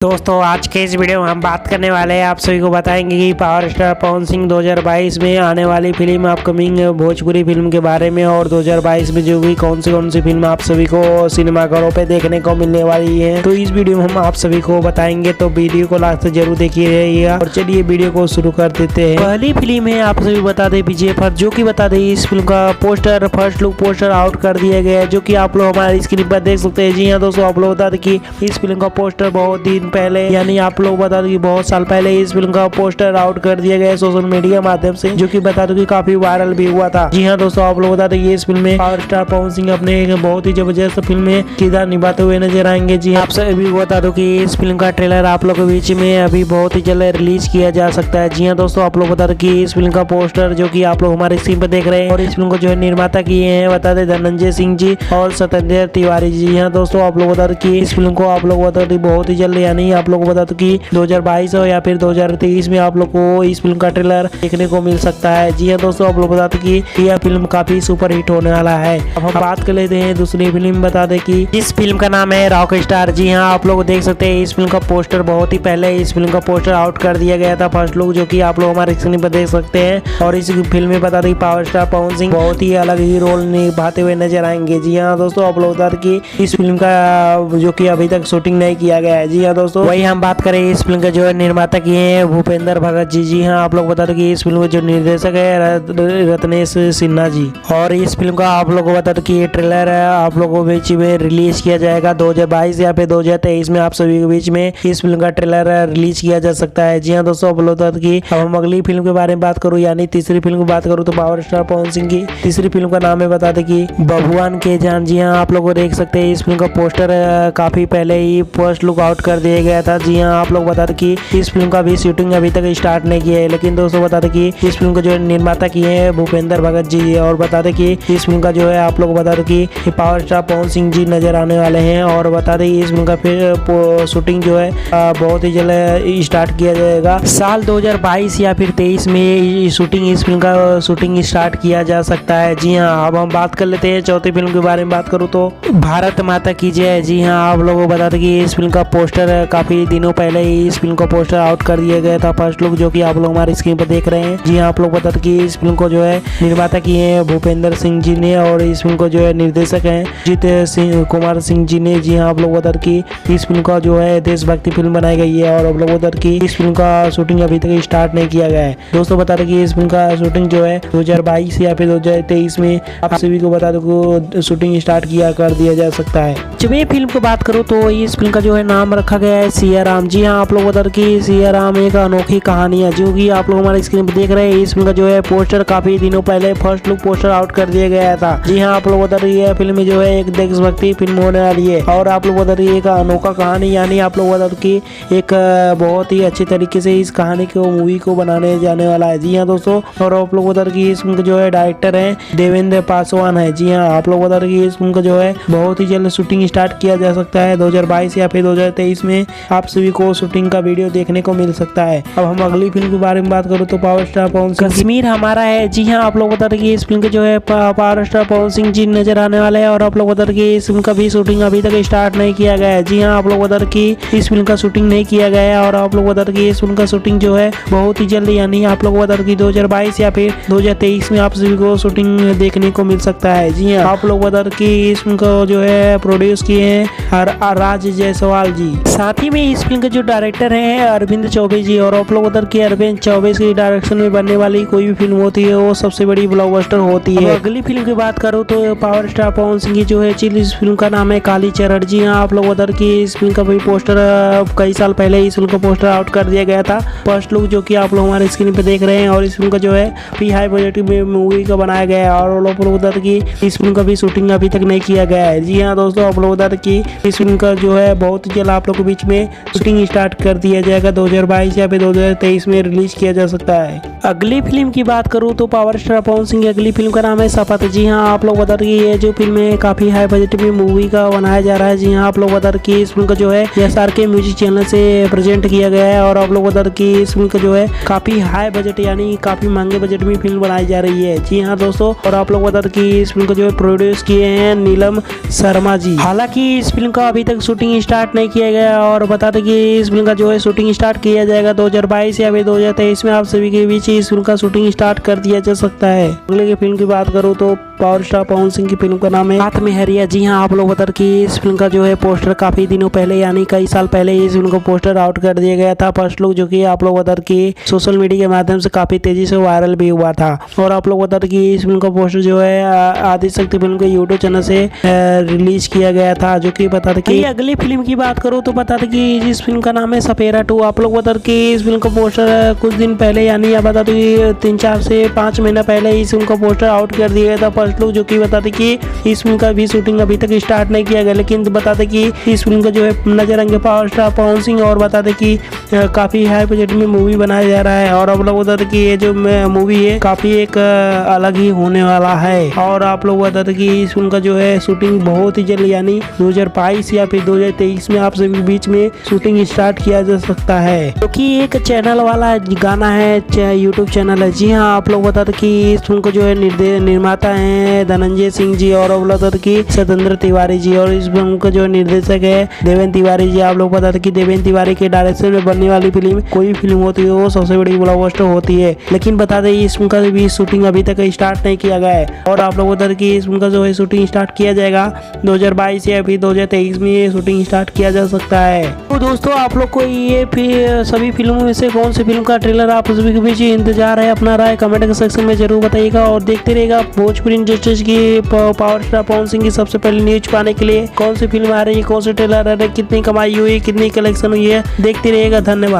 दोस्तों आज के इस वीडियो में हम बात करने वाले हैं, आप सभी को बताएंगे कि पावर स्टार पवन सिंह 2022 में आने वाली फिल्म अपकमिंग भोजपुरी फिल्म के बारे में और 2022 में जो भी कौन सी फिल्म आप सभी को सिनेमाघरों पे देखने को मिलने वाली है, तो इस वीडियो में हम आप सभी को बताएंगे। तो वीडियो को लास्ट तक जरूर देखिएगा और चलिए वीडियो को शुरू कर देते हैं। पहली फिल्म है, आप सभी बता दें विजय फर्स्ट, जो की बता दें इस फिल्म का poster first look poster out कर दिया गया है, जो की आप लोग हमारी स्क्रीन पर देख सकते हैं। जी हाँ दोस्तों, आप लोग बता दें कि इस फिल्म का पोस्टर बहुत दिन पहले, यानी आप लोग बता दो कि बहुत साल पहले इस फिल्म का पोस्टर आउट कर दिया गया सोशल मीडिया माध्यम से, जो कि बता दो कि काफी वायरल भी हुआ था। जी हाँ दोस्तों, आप लोग बता दो कि इस फिल्म में पावर स्टार पवन सिंह अपने एक बहुत ही जबरदस्त फिल्म में किरदार निभाते हुए नजर आएंगे। जी आप सभी बता दो कि इस फिल्म का ट्रेलर आप लोगों के बीच में अभी बहुत ही जल्द रिलीज किया जा सकता है। जी हाँ दोस्तों, आप लोग बता दो कि इस फिल्म का पोस्टर जो की आप लोग हमारे स्क्रीन पर देख रहे हैं, और इस फिल्म को जो है निर्माता किए हैं बता दे धनंजय सिंह जी और सत्येंद्र तिवारी जी। हाँ दोस्तों, आप लोग बता दो कि इस फिल्म को आप लोग बता दो बहुत ही जल्द, यानी आप लोग बता दो कि 2022 हो या फिर 2023 में आप लोग को इस फिल्म का ट्रेलर देखने को मिल सकता है। जी हाँ दोस्तों, आप लोग बता दो कि यह फिल्म काफी सुपर हिट होने वाला है। अब हम बात कर लेते हैं दूसरी फिल्म, बता दें कि इस फिल्म का नाम है रॉक स्टार। जी हाँ, आप लोग देख सकते हैं इस फिल्म का पोस्टर बहुत ही पहले इस फिल्म का पोस्टर आउट कर दिया गया था फर्स्ट लुक, जो कि आप लोग हमारे स्क्रीन पर देख सकते हैं। और इस फिल्म में बता दें पावर स्टार पवन सिंह बहुत ही अलग ही रोल निभाते हुए नजर आएंगे। जी हाँ दोस्तों, आप लोग बता दें कि इस फिल्म का जो कि अभी तक शूटिंग नहीं किया गया है। जी हाँ दोस्तों, वही हम बात करें इस फिल्म का जो है निर्माता किए हैं भूपेंद्र भगत जी। जी हाँ, आप लोग बता दो कि इस फिल्म के जो निर्देशक है रत्नेश सिन्हा जी। और इस फिल्म का आप लोग को बता दो कि ये ट्रेलर आप लोगों के बीच में रिलीज किया जाएगा 2022 या फिर 2023 में। आप सभी के बीच में इस फिल्म का ट्रेलर रिलीज किया जा सकता है। जी हाँ दोस्तों, आप लोग बता दो कि अब हम अगली फिल्म के बारे में बात करूँ, यानी तीसरी फिल्म की बात करूँ, तो पावर स्टार पवन सिंह की तीसरी फिल्म का नाम है बता दें कि बबुआन के जान। जी हाँ, आप लोग देख सकते हैं इस फिल्म का पोस्टर काफी पहले ही फर्स्ट लुक आउट कर दिया गया था। जी हाँ, आप लोग बता दें कि इस फिल्म का भी शूटिंग अभी तक स्टार्ट नहीं किया है, लेकिन दोस्तों बता दें कि इस फिल्म को जो निर्माता किए हैं भूपेंद्र भगत जी। और बता दें कि इस फिल्म का जो है आप लोग बता दो कि पावर स्टार पवन सिंह जी नजर आने वाले हैं। और बता दें इस फिल्म का फिर शूटिंग जो है बहुत ही जल्द स्टार्ट किया जाएगा साल 2022 या फिर 23 में शूटिंग इस फिल्म का शूटिंग स्टार्ट किया जा सकता है। जी हाँ, अब हम बात कर लेते हैं चौथी फिल्म के बारे में बात करूँ तो भारत माता की जय। जी हाँ, आप लोगों को बता दें कि इस फिल्म का पोस्टर काफी दिनों पहले ही इस फिल्म का पोस्टर आउट कर दिया गया था फर्स्ट लुक, जो कि आप लोग हमारी स्क्रीन पर देख रहे हैं। जी हाँ, आप लोग बता दें कि इस फिल्म को जो है निर्माता किए हैं भूपेंद्र सिंह जी ने, और इस फिल्म को जो है निर्देशक हैं जीत सिंह कुमार सिंह जी ने। जी हाँ, आप लोग बता दें कि इस फिल्म का जो है देशभक्ति फिल्म बनाई गई है। और आप लोग बता दें कि इस फिल्म का शूटिंग अभी तक स्टार्ट नहीं किया गया है। दोस्तों बता दें कि इस फिल्म का शूटिंग जो है 2022 या फिर 2023 में आप सभी को बता दो शूटिंग स्टार्ट किया कर दिया जा सकता है। जब ये फिल्म की बात करूँ तो इस फिल्म का जो है नाम रखा गया है सिया राम। जी हाँ, आप लोग बता दें कि सिया राम एक अनोखी कहानी है, जो कि आप लोग हमारे स्क्रीन पर देख रहे हैं। इस फिल्म का जो है पोस्टर काफी दिनों पहले फर्स्ट लुक पोस्टर आउट कर दिया गया था। जी हाँ, आप लोग बता रही है फिल्म में जो है एक देशभक्ति फिल्म होने वाली है। और आप लोग बता रही है एक अनोखा कहानी, यानी आप लोग बता दो कि एक बहुत ही अच्छे तरीके से इस कहानी को मूवी को बनाने जाने वाला है। जी हाँ दोस्तों, और आप लोग बता रहे कि इस फिल्म के जो है डायरेक्टर है देवेंद्र पासवान है। जी हाँ, आप लोग बता रहे कि इस फिल्म का जो है बहुत ही जल्द शूटिंग स्टार्ट किया जा सकता है 2022 या फिर 2023 में। आप सभी को शूटिंग का वीडियो देखने को मिल सकता है। अब हम अगली फिल्म के बारे में बात करूँ तो पावर स्टार पवन सिंह कश्मीर हमारा है। जी हाँ, आप लोग बता रहे कि इस फिल्म के जो है पावर स्टार पवन सिंह जी नजर आने वाले हैं। और आप लोग बता रहे कि इस फिल्म का भी शूटिंग अभी तक स्टार्ट नहीं किया गया है। जी हाँ, आप लोग बता रहे कि इस फिल्म का शूटिंग नहीं किया गया है। और आप लोग बता रहे कि इस फिल्म का शूटिंग जो है बहुत ही जल्द, यानी आप लोग बता रहे कि 2022 या फिर 2023 में आप सभी को शूटिंग देखने को मिल सकता है। जी हाँ, आप लोग बता रहे कि इस फिल्म को जो है प्रोड्यूस किए हैं राज जायसवाल जी। साथ ही में इस फिल्म के जो डायरेक्टर हैं अरविंद चौबे जी। और आप लोग बता रहे कि अरविंद चौबे की डायरेक्शन में बनने वाली कोई भी फिल्म होती है वो सबसे बड़ी ब्लॉकबस्टर होती है। अगली फिल्म की बात करूँ तो पावर स्टार पवन सिंह की जो है इस फिल्म का नाम है काली चरण। जी हाँ, आप लोग बता रहे कि इस फिल्म का भी पोस्टर कई साल पहले इस फिल्म का पोस्टर आउट कर दिया गया था फर्स्ट लुक, जो कि आप लोग हमारे स्क्रीन पे देख रहे हैं। और इस फिल्म का जो है भी हाई बजट मूवी का बनाया गया है। और आप लोग बता रहे कि इस फिल्म का भी शूटिंग अभी तक नहीं किया गया है। जी हाँ दोस्तों, आप लोग बता रहे कि इस फिल्म का जो है बहुत ही जल्द आप लोग के बीच में शूटिंग स्टार्ट कर दिया जाएगा 2022 या फिर 2023 में रिलीज किया जा सकता है। अगली फिल्म की बात करूँ तो पावर स्टार पवन सिंह की अगली फिल्म का नाम है शपथ। जी हाँ, आप लोग बता रहे ये जो फिल्म है काफी हाई बजट में मूवी का बनाया जा रहा है। जी हाँ, आप लोग बता रहे इस फिल्म का जो है SRK म्यूजिक चैनल से प्रेजेंट किया गया है और आप लोग बता रहे इस फिल्म का जो है काफी हाई बजट यानी काफी महंगे बजट में फिल्म बनाई जा रही है। जी हाँ दोस्तों, और आप लोग बता रहे इस फिल्म को जो है प्रोड्यूस किए हैं नीलम शर्मा जी। हालांकि इस फिल्म का अभी तक शूटिंग स्टार्ट नहीं किया गया और बता दें कि इस फिल्म का जो है शूटिंग स्टार्ट किया जाएगा 2022 या फिर 2023 में। आप सभी के बीच इस फिल्म का शूटिंग स्टार्ट कर दिया जा सकता है। अगले की फिल्म की बात करूँ तो पावर स्टार पवन सिंह की फिल्म का नाम है हाथ में हरिया। जी हाँ, आप लोग बता रहे कि इस फिल्म का जो है पोस्टर काफी दिनों पहले यानी कई साल पहले इस फिल्म को पोस्टर आउट कर दिया गया था फर्स्ट लुक, जो कि आप लोग बता रहे कि सोशल मीडिया के माध्यम से काफी तेजी से वायरल भी हुआ था। और आप लोग बता रहे कि इस फिल्म का पोस्टर जो है आदिशक्ति फिल्म के यूट्यूब चैनल से रिलीज किया गया था, जो कि बता रहे कि अगली फिल्म की बात करूँ तो बता रहे कि इस फिल्म का नाम है सपेरा 2। आप लोग बता रहे कि इस फिल्म का पोस्टर कुछ दिन पहले यानी आप बता दो 3-4 से 5 महीना पहले इस फिल्म का पोस्टर आउट कर दिया गया था फर्स्ट लुक, जो कि बताते कि इस फिल्म का भी शूटिंग अभी तक स्टार्ट नहीं किया गया। लेकिन बताते कि इस फिल्म का जो है नजर आएंगे पावर स्टार पवन सिंह और बताते कि काफी हाई बजट में मूवी बनाया जा रहा है। और आप लोग बताते कि ये जो मूवी है काफी एक अलग ही होने वाला है। और आप लोग बताते कि इस फिल्म का जो है शूटिंग बहुत ही जल्द यानी 2022 या फिर 2023 में आप सभी बीच में शूटिंग स्टार्ट किया जा सकता है, क्योंकि एक चैनल वाला गाना है यूट्यूब चैनल है। जी हाँ, आप लोग बताते कि इस फिल्म को जो है निर्माता है धनंजय सिंह जी और आप लोग बताते कि सत्येंद्र तिवारी जी और इस फिल्म का जो निर्देशक है देवेंद्र तिवारी जी। आप लोग बताते कि देवेंद्र तिवारी के डायरेक्शन में बनने वाली फिल्म कोई फिल्म होती है वो सबसे बड़ी ब्लॉकबस्टर होती है। लेकिन बता दें इस फिल्म का भी शूटिंग अभी तक स्टार्ट नहीं किया गया है और आप लोग बताते कि इस फिल्म का जो है शूटिंग स्टार्ट किया जाएगा 2022 या फिर 2023 में ये शूटिंग स्टार्ट किया जा सकता है। तो दोस्तों, आप लोग को ये सभी फिल्मों में से कौन सी फिल्म का ट्रेलर आप सभी के बीच इंतजार है? अपना राय कमेंट के सेक्शन में जरूर बताइएगा और देखते रहेगा भोजपुरी इंडस्ट्रीज की पावर स्टार पवन सिंह की सबसे पहले न्यूज पाने के लिए कौन सी फिल्म आ रही है, कौन सी ट्रेलर आ रही है, कितनी कमाई हुई, कितनी कलेक्शन हुई है, देखते रहिएगा। धन्यवाद।